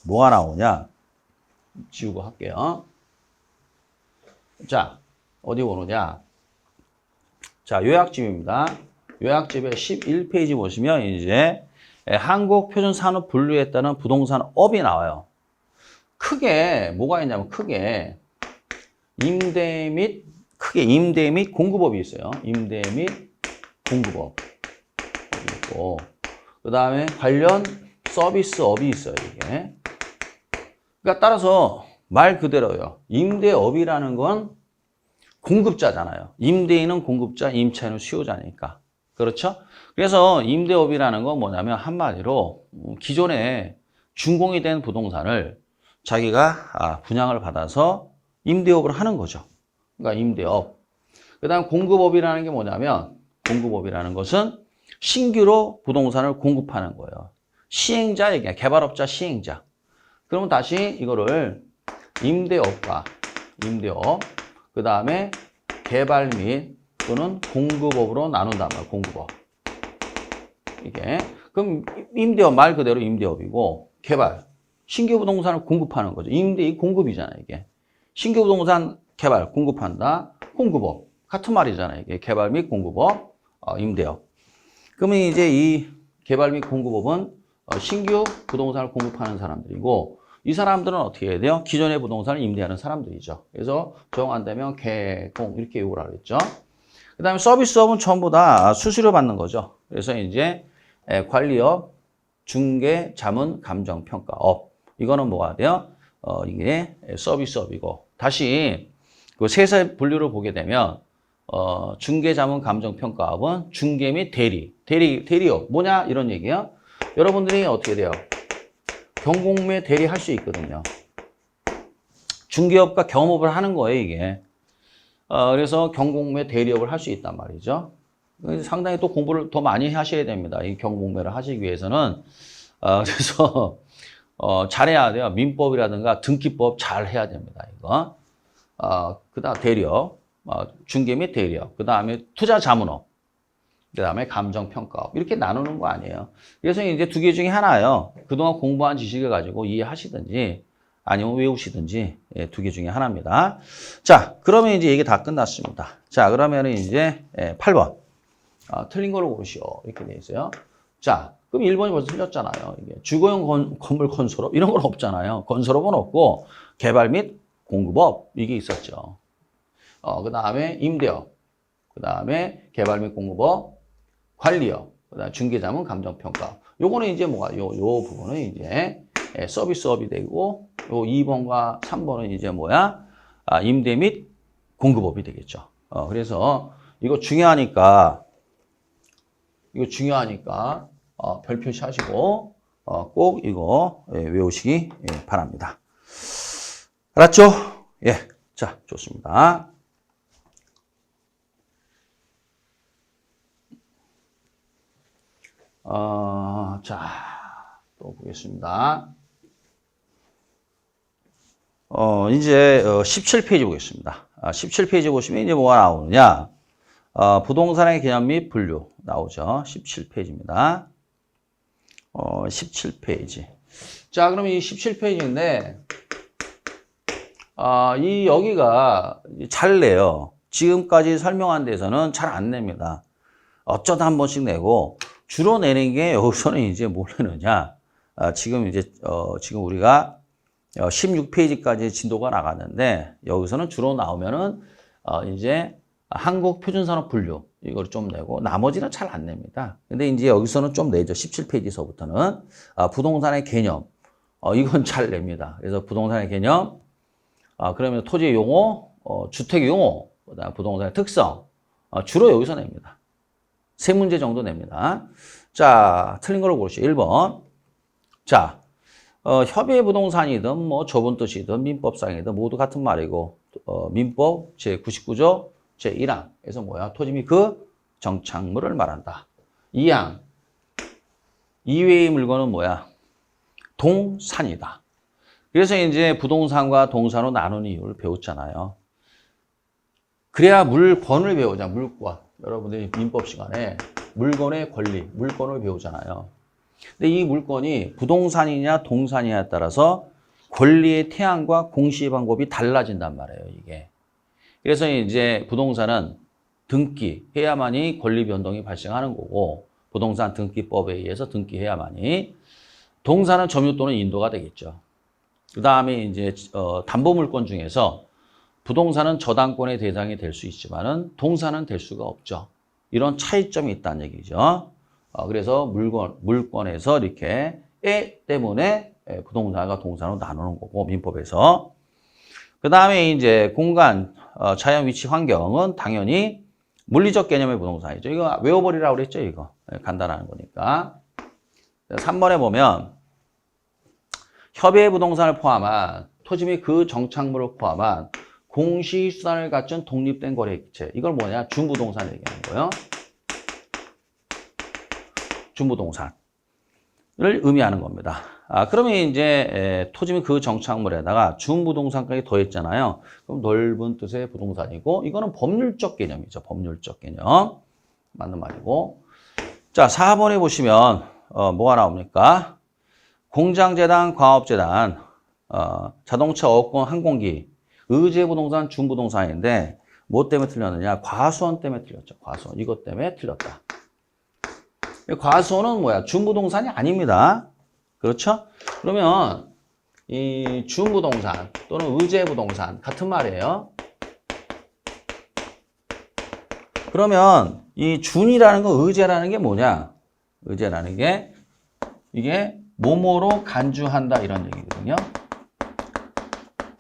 Speaker 1: 뭐가 나오냐? 지우고 할게요. 자, 어디 보느냐? 자, 요약집입니다. 요약집에 11페이지 보시면 이제 한국표준산업분류에 따른 부동산업이 나와요. 크게 뭐가 있냐면 크게 임대 및 공급업이 있어요. 임대 및 공급업 있고 그 다음에 관련 서비스업이 있어요. 이게. 그러니까 따라서 말 그대로요. 임대업이라는 건 공급자잖아요. 임대인은 공급자, 임차인은 수요자니까. 그렇죠? 그래서 임대업이라는 건 뭐냐면 한마디로 기존에 준공이 된 부동산을 자기가 분양을 받아서 임대업을 하는 거죠. 그러니까 임대업. 그 다음 공급업이라는 게 뭐냐면 공급업이라는 것은 신규로 부동산을 공급하는 거예요. 시행자 얘기야. 개발업자 시행자. 그러면 다시 이거를 임대업과 임대업 그 다음에 개발 및 또는 공급업으로 나눈단 말이에요. 공급업. 이게. 그럼 임대업 말 그대로 임대업이고 개발. 신규 부동산을 공급하는 거죠. 임대의 공급이잖아요. 이게. 신규 부동산 개발, 공급한다. 공급업. 같은 말이잖아요. 이게 개발 및 공급업, 임대업. 그러면 이제 이 개발 및 공급업은 신규 부동산을 공급하는 사람들이고 이 사람들은 어떻게 해야 돼요? 기존의 부동산을 임대하는 사람들이죠. 그래서 정 안 되면 개공 이렇게 요구를 하겠죠. 그 다음에 서비스업은 전부 다 수수료 받는 거죠. 그래서 이제 관리업, 중개, 자문, 감정, 평가업. 이거는 뭐가 돼요? 이게 서비스업이고 다시 그 세세 분류를 보게 되면 중개, 자문, 감정, 평가업은 중개 및 대리업 뭐냐 이런 얘기야. 여러분들이 어떻게 돼요? 경공매 대리할 수 있거든요. 중개업과 겸업을 하는 거예요, 이게. 그래서 경공매 대리업을 할 수 있단 말이죠. 상당히 또 공부를 더 많이 하셔야 됩니다. 이 경공매를 하시기 위해서는. 그래서 잘해야 돼요. 민법이라든가 등기법 잘 해야 됩니다, 이거. 그 다음 대리업, 중개 및 대리업, 그 다음에 투자 자문업, 그 다음에 감정평가업 이렇게 나누는 거 아니에요. 그래서 이제 두 개 중에 하나예요. 그동안 공부한 지식을 가지고 이해하시든지 아니면 외우시든지 두 개 중에 하나입니다. 자, 그러면 이제 이게 다 끝났습니다. 자, 그러면 이제 8번 틀린 걸로 고르시오 이렇게 돼 있어요. 자, 그럼 1번이 벌써 틀렸잖아요. 이게 주거용 건물 건설업 이런 건 없잖아요. 건설업은 없고 개발 및 공급업 이게 있었죠. 그 다음에 임대업, 그 다음에 개발 및 공급업, 관리업, 그 다음에 중개자문, 감정평가. 요거는 이제 뭐가, 요 부분은 이제 서비스업이 되고, 요 2번과 3번은 이제 뭐야? 임대 및 공급업이 되겠죠. 그래서 이거 중요하니까, 별 표시하시고, 꼭 이거 외우시기 바랍니다. 알았죠? 예. 자, 좋습니다. 자, 또 보겠습니다. 이제 17페이지 보겠습니다. 17페이지 보시면 이제 뭐가 나오느냐? 부동산의 개념 및 분류 나오죠. 17페이지입니다. 17페이지. 자, 그럼 이 17페이지인데, 이 여기가 잘 내요. 지금까지 설명한 데서는 잘 안 냅니다. 어쩌다 한 번씩 내고, 주로 내는 게 여기서는 이제 뭘 내느냐. 지금 우리가 16페이지까지 진도가 나갔는데, 여기서는 주로 나오면은, 이제 한국표준산업 분류, 이걸 좀 내고, 나머지는 잘 안 냅니다. 근데 이제 여기서는 좀 내죠. 17페이지서부터는. 부동산의 개념, 이건 잘 냅니다. 그래서 부동산의 개념, 그러면 토지 용어, 주택 용어, 그다음 부동산의 특성, 주로 여기서 냅니다. 세 문제 정도 냅니다. 자, 틀린 걸로 고르시죠. 1번. 자, 협의 부동산이든 뭐 좁은 뜻이든 민법상이든 모두 같은 말이고 민법 제99조 제1항에서 뭐야? 토지 및 그 정착물을 말한다. 2항 이외의 물건은 뭐야? 동산이다. 그래서 이제 부동산과 동산으로 나누는 이유를 배웠잖아요. 그래야 물권을 배우자, 물권. 여러분들이 민법 시간에 물건의 권리, 물권을 배우잖아요. 근데 이 물건이 부동산이냐 동산이냐에 따라서 권리의 태양과 공시 방법이 달라진단 말이에요, 이게. 그래서 이제 부동산은 등기해야만이 권리 변동이 발생하는 거고, 부동산 등기법에 의해서 등기해야만이, 동산은 점유 또는 인도가 되겠죠. 그 다음에 이제 담보물권 중에서 부동산은 저당권의 대상이 될 수 있지만은 동산은 될 수가 없죠. 이런 차이점이 있다는 얘기죠. 그래서 물권에서 이렇게 애 때문에 부동산과 동산으로 나누는 거고, 민법에서. 그 다음에 이제 공간, 자연 위치 환경은 당연히 물리적 개념의 부동산이죠. 이거 외워버리라고 그랬죠, 이거. 간단한 거니까. 3번에 보면 협의의 부동산을 포함한 토지 및 그 정착물을 포함한 공시수단을 갖춘 독립된 거래기체. 이걸 뭐냐? 준부동산 얘기하는 거예요. 준부동산을 의미하는 겁니다. 그러면 이제 토지 및 그 정착물에다가 준부동산까지 더했잖아요. 그럼 넓은 뜻의 부동산이고, 이거는 법률적 개념이죠. 법률적 개념. 맞는 말이고. 자, 4번에 보시면 뭐가 나옵니까? 공장재단, 과업재단, 자동차, 어권, 항공기, 의제부동산, 준부동산인데 뭐 때문에 틀렸느냐? 과수원 때문에 틀렸죠. 과수원. 이것 때문에 틀렸다. 과수원은 뭐야? 준부동산이 아닙니다. 그렇죠? 그러면 이 준부동산 또는 의제부동산 같은 말이에요. 그러면 이 준이라는 거, 의제라는 게 뭐냐? 의제라는 게 이게 뭐뭐로 간주한다 이런 얘기거든요.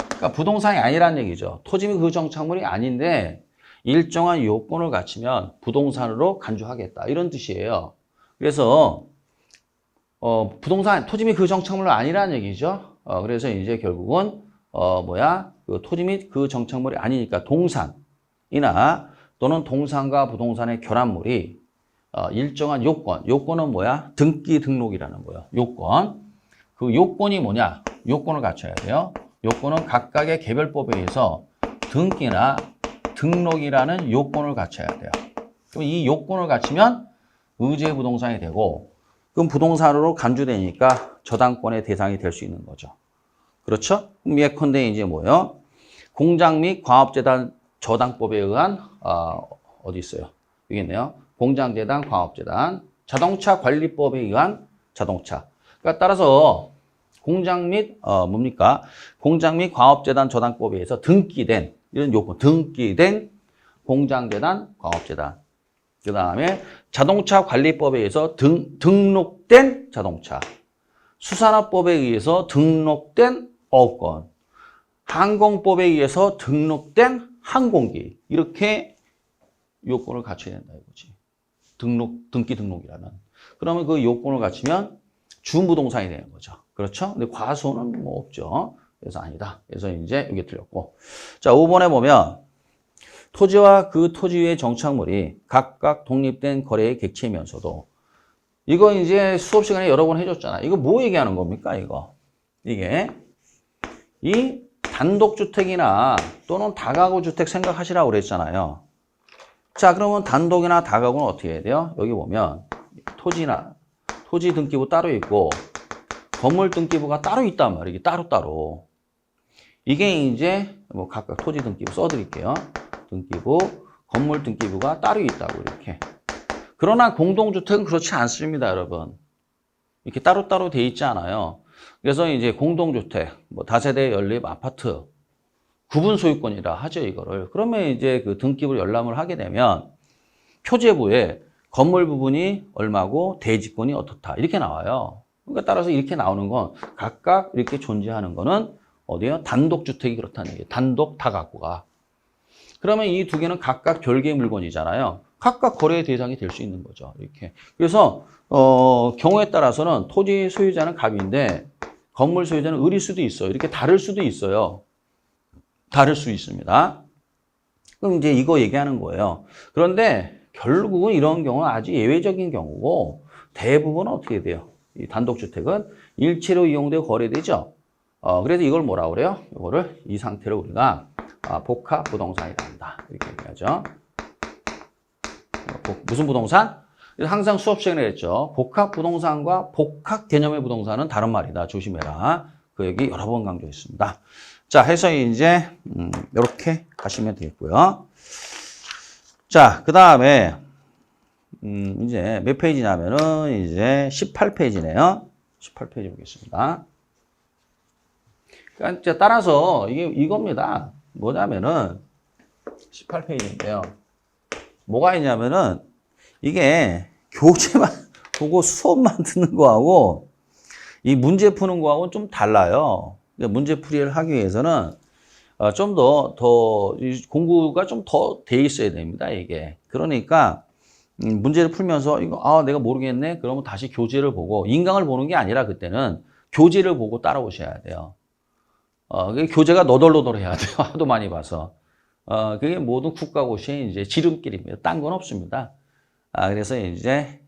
Speaker 1: 그러니까 부동산이 아니란 얘기죠. 토지 및 그 정착물이 아닌데 일정한 요건을 갖추면 부동산으로 간주하겠다 이런 뜻이에요. 그래서 부동산, 토지 및 그 정착물은 아니란 얘기죠. 그래서 이제 결국은 그 토지 및 그 정착물이 아니니까 동산이나 또는 동산과 부동산의 결합물이 일정한 요건은 뭐야? 등기 등록이라는 거예요. 요건. 그 요건이 뭐냐? 요건을 갖춰야 돼요. 요건은 각각의 개별법에 의해서 등기나 등록이라는 요건을 갖춰야 돼요. 그럼 이 요건을 갖추면 의제 부동산이 되고, 그럼 부동산으로 간주되니까 저당권의 대상이 될 수 있는 거죠. 그렇죠? 그럼 예컨대 이제 뭐예요? 공장 및 과업재단 저당법에 의한 어디 있어요? 여기 있네요. 공장재단, 과업재단, 자동차 관리법에 의한 자동차. 그러니까 따라서 공장 및 뭡니까? 공장 및 과업재단 저당법에 의해서 등기된 이런 요건, 등기된 공장재단, 과업재단. 그 다음에 자동차 관리법에 의해서 등록된 자동차. 수산업법에 의해서 등록된 어권. 항공법에 의해서 등록된 항공기. 이렇게 요건을 갖춰야 된다 이거지. 등기 등록이라는. 그러면 그 요건을 갖추면 준부동산이 되는 거죠. 그렇죠? 근데 과수는 뭐 없죠. 그래서 아니다. 그래서 이제 이게 틀렸고. 자, 5번에 보면 토지와 그 토지 위의 정착물이 각각 독립된 거래의 객체이면서도, 이거 이제 수업 시간에 여러 번 해줬잖아. 이거 뭐 얘기하는 겁니까, 이거? 이게 이 단독주택이나 또는 다가구 주택 생각하시라고 그랬잖아요. 자, 그러면 단독이나 다가구는 어떻게 해야 돼요? 여기 보면 토지 등기부 따로 있고 건물 등기부가 따로 있단 말이에요. 이게 따로따로. 이게 이제 뭐 각각 토지 등기부 써드릴게요. 등기부, 건물 등기부가 따로 있다고 이렇게. 그러나 공동주택은 그렇지 않습니다, 여러분. 이렇게 따로따로 돼 있지 않아요. 그래서 이제 공동주택, 뭐 다세대 연립 아파트, 구분 소유권이라 하죠, 이거를. 그러면 이제 그 등기부를 열람을 하게 되면 표제부에 건물 부분이 얼마고 대지권이 어떻다. 이렇게 나와요. 그러니까 따라서 이렇게 나오는 건 각각 이렇게 존재하는 거는 어디요? 단독주택이 그렇다는 얘기예요. 단독 다가구가. 그러면 이 두 개는 각각 별개의 물건이잖아요. 각각 거래의 대상이 될 수 있는 거죠. 이렇게. 그래서 경우에 따라서는 토지 소유자는 갑인데 건물 소유자는 을일 수도 있어요. 이렇게 다를 수도 있어요. 다를 수 있습니다. 그럼 이제 이거 얘기하는 거예요. 그런데 결국은 이런 경우는 아주 예외적인 경우고 대부분은 어떻게 돼요? 이 단독주택은 일체로 이용되고 거래되죠. 그래서 이걸 뭐라고 그래요? 이거를 이 상태를 우리가 복합 부동산이라 한다. 이렇게 얘기하죠. 무슨 부동산? 항상 수업 시간에 했죠. 복합 부동산과 복합 개념의 부동산은 다른 말이다. 조심해라. 그 얘기 여러 번 강조했습니다. 자, 해서 이제 이렇게 가시면 되겠고요. 자, 그 다음에 이제 몇 페이지냐면은 이제 18페이지네요. 18페이지 보겠습니다. 그러니까 따라서 이게 이겁니다. 뭐냐면은 18페이지인데요. 뭐가 있냐면은 이게 교재만 보고 수업만 듣는 거하고 이 문제 푸는 거하고는 좀 달라요. 문제 풀이를 하기 위해서는 좀 더 공부가 좀 더 돼 있어야 됩니다. 이게. 그러니까 문제를 풀면서 이거 내가 모르겠네. 그러면 다시 교재를 보고 인강을 보는 게 아니라 그때는 교재를 보고 따라오셔야 돼요. 교재가 너덜너덜해야 돼요. 하도 많이 봐서. 그게 모든 국가고시의 이제 지름길입니다. 딴 건 없습니다. 그래서 이제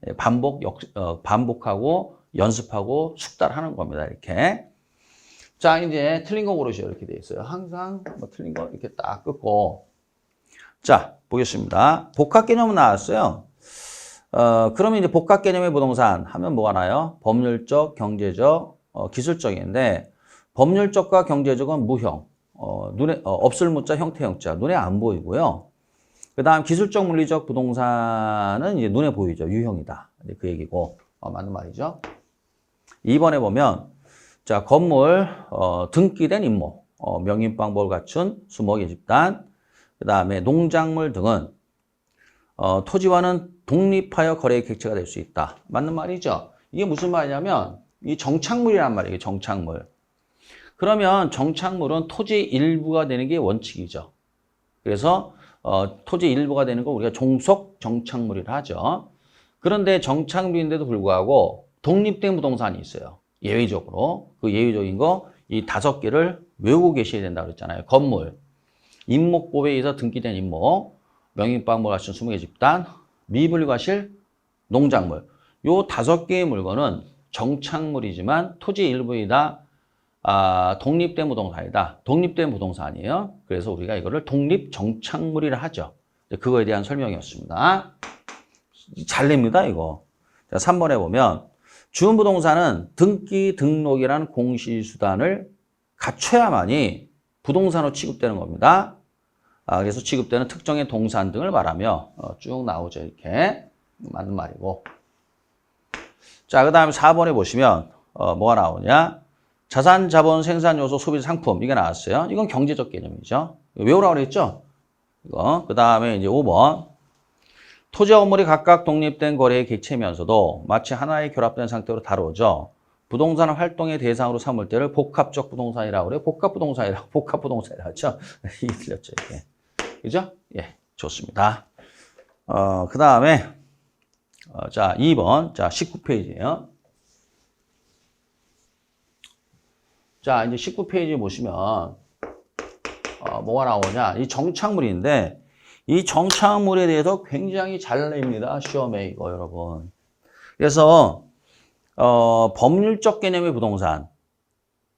Speaker 1: 반복하고 연습하고 숙달하는 겁니다. 이렇게. 자, 이제 틀린 거 고르시오. 이렇게 돼 있어요. 항상 뭐 틀린 거 이렇게 딱 끊고. 자, 보겠습니다. 복합 개념은 나왔어요. 그러면 이제 복합 개념의 부동산 하면 뭐가 나요? 법률적, 경제적, 기술적인데 법률적과 경제적은 무형, 없을 무자, 형태 형자, 눈에 안 보이고요. 그 다음 기술적, 물리적 부동산은 이제 눈에 보이죠. 유형이다. 그 얘기고, 맞는 말이죠. 2번에 보면, 자, 건물, 등기된 임목, 명인방법을 갖춘 수목의 집단, 그 다음에 농작물 등은, 토지와는 독립하여 거래의 객체가 될 수 있다. 맞는 말이죠. 이게 무슨 말이냐면, 이 정착물이란 말이에요. 정착물. 그러면 정착물은 토지의 일부가 되는 게 원칙이죠. 그래서 토지 일부가 되는 거 우리가 종속 정착물이라 하죠. 그런데 정착물인데도 불구하고 독립된 부동산이 있어요. 예외적으로. 그 예외적인 거 이 5개를 외우고 계셔야 된다고 그랬잖아요. 건물, 임목법에 의해서 등기된 임목, 명인방법을 갖춘 20개 집단, 미분류과실, 농작물. 요 5개의 물건은 정착물이지만 토지 일부이다. 독립된 부동산이다. 독립된 부동산이에요. 그래서 우리가 이거를 독립정착물이라 하죠. 그거에 대한 설명이었습니다. 잘 냅니다, 이거. 자, 3번에 보면 주음부동산은 등기, 등록이라는 공시수단을 갖춰야만이 부동산으로 취급되는 겁니다. 그래서 취급되는 특정의 동산 등을 말하며 쭉 나오죠. 이렇게. 맞는 말이고. 자, 그 다음에 4번에 보시면 뭐가 나오냐? 자산, 자본, 생산 요소, 소비, 상품 이게 나왔어요. 이건 경제적 개념이죠. 외우라고 그랬죠? 이거. 그 다음에 이제 5번. 토지와 건물이 각각 독립된 거래의 객체면서도 마치 하나의 결합된 상태로 다루어져 부동산 활동의 대상으로 삼을 때를 복합적 부동산이라고 그래요. 복합부동산이라고 하죠. 이게 틀렸죠, 이게. 그죠? 예, 좋습니다. 그 다음에, 자, 2번. 자, 19페이지예요. 자, 이제 19페이지 보시면, 뭐가 나오냐. 이 정착물인데, 이 정착물에 대해서 굉장히 잘 냅니다. 시험에 이거, 여러분. 그래서, 법률적 개념의 부동산.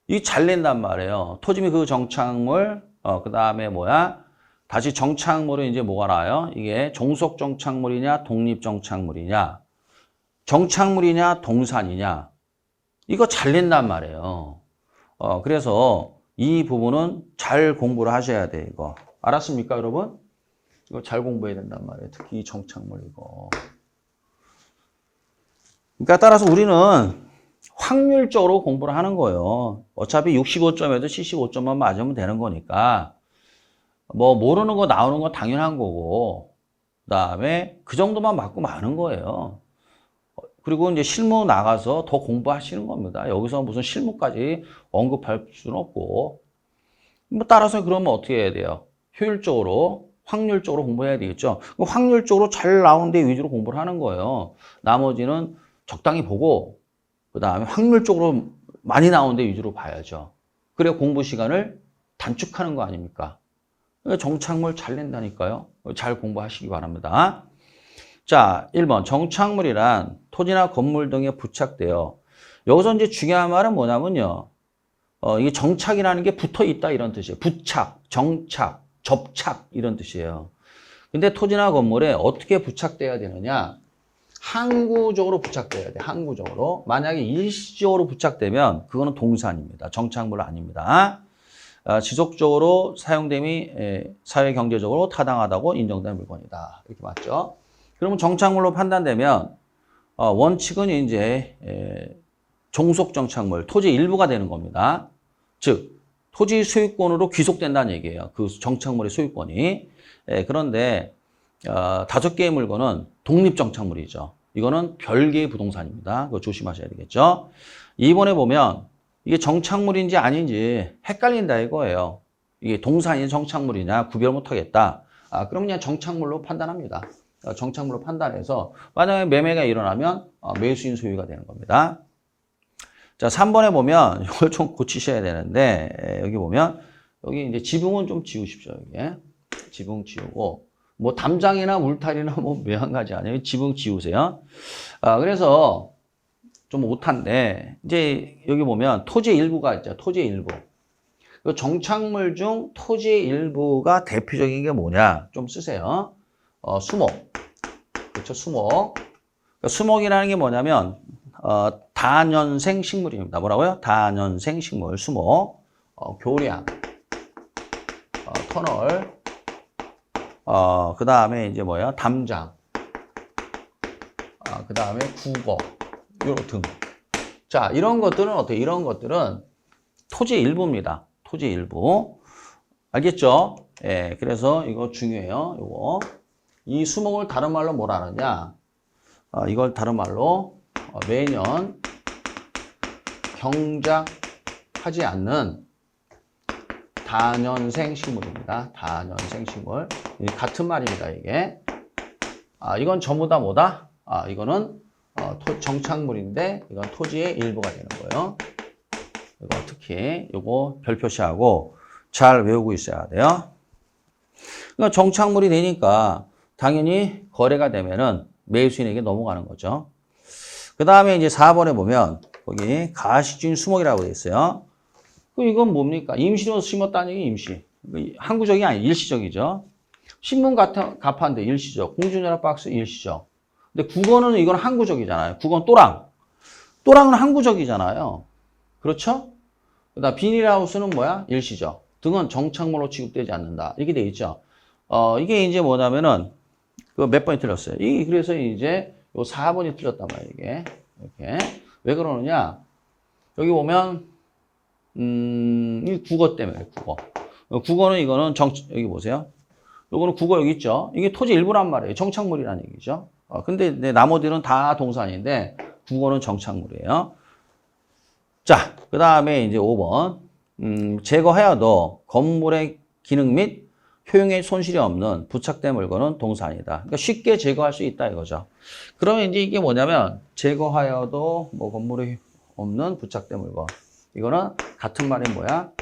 Speaker 1: 이 잘 낸단 말이에요. 토지 및 그 정착물, 그 다음에 뭐야? 다시 정착물은 이제 뭐가 나와요? 이게 종속 정착물이냐, 독립 정착물이냐, 정착물이냐, 동산이냐. 이거 잘 낸단 말이에요. 그래서 이 부분은 잘 공부를 하셔야 돼, 이거. 알았습니까, 여러분? 이거 잘 공부해야 된단 말이에요. 특히 이 정착물 이거. 그러니까 따라서 우리는 확률적으로 공부를 하는 거예요. 어차피 65점에도 75점만 맞으면 되는 거니까 뭐 모르는 거 나오는 거 당연한 거고 그다음에 그 정도만 맞고 마는 거예요. 그리고 이제 실무 나가서 더 공부하시는 겁니다. 여기서 무슨 실무까지 언급할 수는 없고 뭐 따라서 그러면 어떻게 해야 돼요? 효율적으로 확률적으로 공부해야 되겠죠. 확률적으로 잘 나오는 데 위주로 공부를 하는 거예요. 나머지는 적당히 보고 그 다음에 확률적으로 많이 나오는 데 위주로 봐야죠. 그래 공부 시간을 단축하는 거 아닙니까? 정착물 잘 낸다니까요. 잘 공부하시기 바랍니다. 자, 1번 정착물이란 토지나 건물 등에 부착되어 여기서 이제 중요한 말은 뭐냐면요. 이게 정착이라는 게 붙어 있다 이런 뜻이에요. 부착, 정착, 접착 이런 뜻이에요. 근데 토지나 건물에 어떻게 부착돼야 되느냐? 항구적으로 부착돼야 돼. 항구적으로. 만약에 일시적으로 부착되면 그거는 동산입니다. 정착물 아닙니다. 지속적으로 사용됨이 사회 경제적으로 타당하다고 인정된 물건이다. 이렇게 맞죠? 그러면 정착물로 판단되면 원칙은 이제 종속 정착물, 토지 일부가 되는 겁니다. 즉 토지 소유권으로 귀속된다는 얘기예요. 그 정착물의 소유권이. 그런데 5개의 물건은 독립정착물이죠. 이거는 별개의 부동산입니다. 그거 조심하셔야 되겠죠. 2번에 보면 이게 정착물인지 아닌지 헷갈린다 이거예요. 이게 동산이 정착물이냐 구별 못하겠다. 그럼 그냥 정착물로 판단합니다. 정착물로 판단해서 만약에 매매가 일어나면 매수인 소유가 되는 겁니다. 자, 3번에 보면 이걸 좀 고치셔야 되는데 여기 보면 여기 이제 지붕은 좀 지우십시오. 여기 지붕 지우고 뭐 담장이나 울타리나 뭐 몇 가지 아니에요. 지붕 지우세요. 그래서 좀 오탄데 이제 여기 보면 토지의 일부가 있죠. 토지의 일부. 정착물 중 토지의 일부가 대표적인 게 뭐냐? 좀 쓰세요. 수목. 그렇죠. 수목. 수목이라는 게 뭐냐면 다년생 식물입니다. 뭐라고요? 다년생 식물, 수목. 교량. 터널. 그 다음에 이제 뭐야? 담장. 그 다음에 국어. 요 등. 자, 이런 것들은 어때요? 이런 것들은 토지의 일부입니다. 토지의 일부. 알겠죠? 예, 그래서 이거 중요해요. 요거. 이 수목을 다른 말로 뭐라 하느냐? 이걸 다른 말로 매년 경작하지 않는 다년생 식물입니다. 다년생 식물. 같은 말입니다, 이게. 이건 전부 다 뭐다? 이거는 정착물인데 이건 토지의 일부가 되는 거예요. 이거 특히 요거 별 표시하고 잘 외우고 있어야 돼요. 그러니까 정착물이 되니까 당연히 거래가 되면은 매수인에게 넘어가는 거죠. 그 다음에 이제 4번에 보면 거기 가시적인 수목이라고 되어 있어요. 이건 뭡니까? 임시로 심었다는 얘기 임시. 항구적이 아니 일시적이죠. 신문 가판대 일시적. 공중전화 박스 일시적. 근데 국어는 이건 항구적이잖아요. 국어는 또랑. 또랑은 항구적이잖아요. 그렇죠? 그다음 비닐하우스는 뭐야? 일시적. 등은 정착물로 취급되지 않는다. 이렇게 돼 있죠. 이게 이제 뭐냐면은 그 몇 번이 틀렸어요. 그래서 이제 요 4번이 틀렸단 말이에요. 이게 이렇게 왜 그러느냐? 여기 보면 이 국어 때문에 국어. 국어는 이거는 여기 보세요. 요거는 국어 여기 있죠. 이게 토지 일부란 말이에요. 정착물이라는 얘기죠. 근데 나머지는 다 동산인데 국어는 정착물이에요. 자, 그 다음에 이제 5번. 제거하여도 건물의 기능 및 효용에 손실이 없는 부착된 물건은 동산이다. 그러니까 쉽게 제거할 수 있다 이거죠. 그러면 이제 이게 뭐냐면 제거하여도 뭐 건물에 없는 부착된 물건. 이거는 같은 말이 뭐야?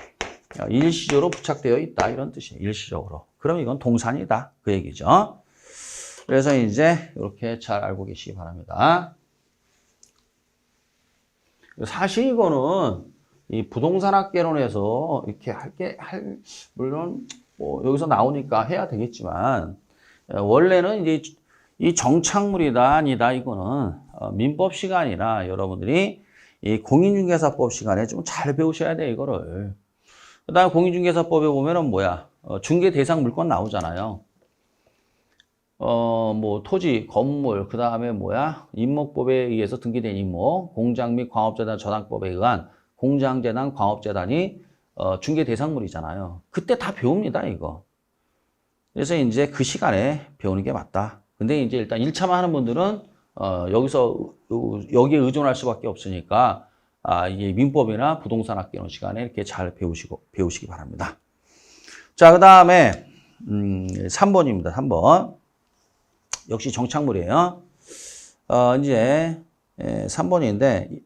Speaker 1: 일시적으로 부착되어 있다 이런 뜻이에요. 일시적으로. 그럼 이건 동산이다 그 얘기죠. 그래서 이제 이렇게 잘 알고 계시기 바랍니다. 사실 이거는 이 부동산학개론에서 이렇게 물론 뭐 여기서 나오니까 해야 되겠지만 원래는 이제 이 정착물이다 아니다 이거는 민법 시간이나 여러분들이 이 공인중개사법 시간에 좀 잘 배우셔야 돼요 이거를. 그다음에 공인중개사법에 보면은 뭐야 중개 대상 물건 나오잖아요. 뭐 토지, 건물, 그 다음에 뭐야 임목법에 의해서 등기된 임목, 공장 및 광업재단 저당법에 의한 공장재단, 광업재단이 중개 대상물이잖아요. 그때 다 배웁니다 이거. 그래서 이제 그 시간에 배우는 게 맞다. 근데 이제 일단 1차만 하는 분들은 여기에 의존할 수밖에 없으니까 이게 민법이나 부동산학개론 시간에 이렇게 잘 배우시기 바랍니다. 자, 그 다음에 3번입니다. 3번. 역시 정착물이에요. 이제 3번인데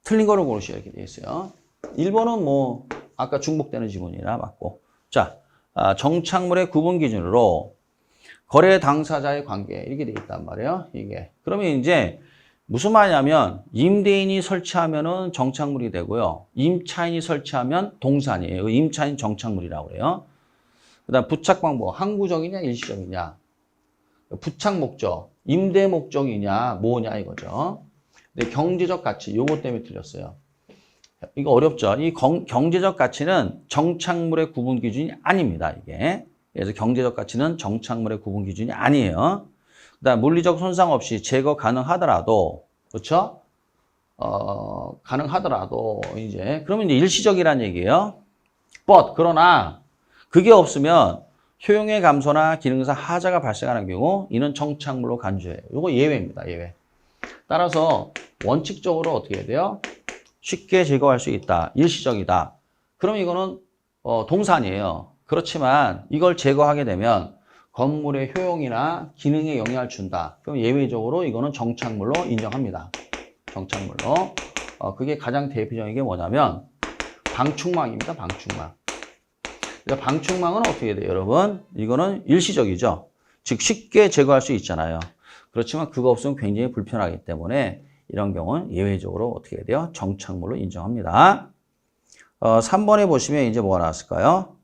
Speaker 1: 틀린 거를 고르시오 이렇게 돼 있어요. 1번은 뭐 아까 중복되는 지문이라 맞고. 자, 정착물의 구분 기준으로 거래 당사자의 관계 이렇게 돼 있단 말이에요. 이게 그러면 이제 무슨 말이냐면 임대인이 설치하면은 정착물이 되고요. 임차인이 설치하면 동산이에요. 임차인 정착물이라고 그래요. 그다음 부착 방법 항구적이냐 일시적이냐. 부착 목적, 임대 목적이냐 뭐냐 이거죠. 근데 경제적 가치 요거 때문에 틀렸어요. 이거 어렵죠. 이 경제적 가치는 정착물의 구분 기준이 아닙니다. 이게. 그래서 경제적 가치는 정착물의 구분 기준이 아니에요. 그다음 물리적 손상 없이 제거 가능하더라도 그렇죠? 가능하더라도 이제 그러면 이제 일시적이라는 얘기예요. but 그러나 그게 없으면 효용의 감소나 기능상 하자가 발생하는 경우 이는 정착물로 간주해요. 이거 예외입니다. 예외. 따라서 원칙적으로 어떻게 해야 돼요? 쉽게 제거할 수 있다. 일시적이다. 그럼 이거는 동산이에요. 그렇지만 이걸 제거하게 되면 건물의 효용이나 기능에 영향을 준다. 그럼 예외적으로 이거는 정착물로 인정합니다. 정착물로. 그게 가장 대표적인 게 뭐냐면 방충망입니다. 방충망. 방충망은 어떻게 돼요, 여러분? 이거는 일시적이죠. 즉 쉽게 제거할 수 있잖아요. 그렇지만 그거 없으면 굉장히 불편하기 때문에 이런 경우는 예외적으로 어떻게 해야 돼요? 정착물로 인정합니다. 3번에 보시면 이제 뭐가 나왔을까요?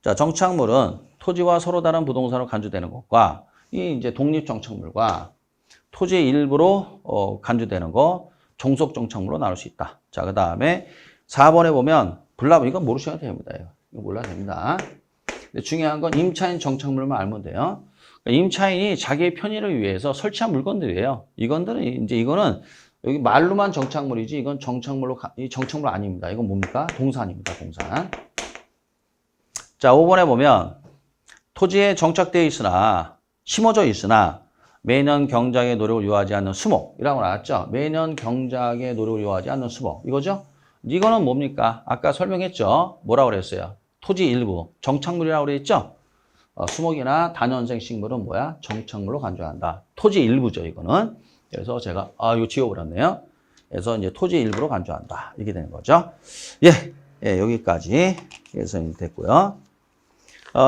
Speaker 1: 자, 정착물은 토지와 서로 다른 부동산으로 간주되는 것과 이 이제 독립 정착물과 토지의 일부로 간주되는 거 종속 정착물로 나눌 수 있다. 자, 그 다음에 4번에 보면 불납 이건 모르셔도 됩니다. 이거 몰라도 됩니다. 근데 중요한 건 임차인 정착물만 알면 돼요. 그러니까 임차인이 자기의 편의를 위해서 설치한 물건들이에요. 이건들은 이제 이거는 여기 말로만 정착물이지 이건 이 정착물 아닙니다. 이건 뭡니까? 동산입니다. 동산. 자, 5번에 보면 토지에 정착되어 있으나 심어져 있으나 매년 경작의 노력을 요하지 않는 수목이라고 나왔죠. 매년 경작의 노력을 요하지 않는 수목. 이거죠? 이거는 뭡니까? 아까 설명했죠. 뭐라고 그랬어요? 토지 일부 정착물이라고 그랬죠. 수목이나 단연생 식물은 뭐야? 정착물로 간주한다. 토지 일부죠, 이거는. 그래서 제가 이거 지워버렸네요. 그래서 이제 토지 일부로 간주한다. 이렇게 되는 거죠. 예, 여기까지 해서 됐고요.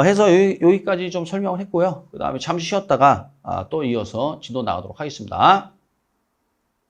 Speaker 1: 해서 여기까지 좀 설명을 했고요. 그 다음에 잠시 쉬었다가 또 이어서 진도 나가도록 하겠습니다.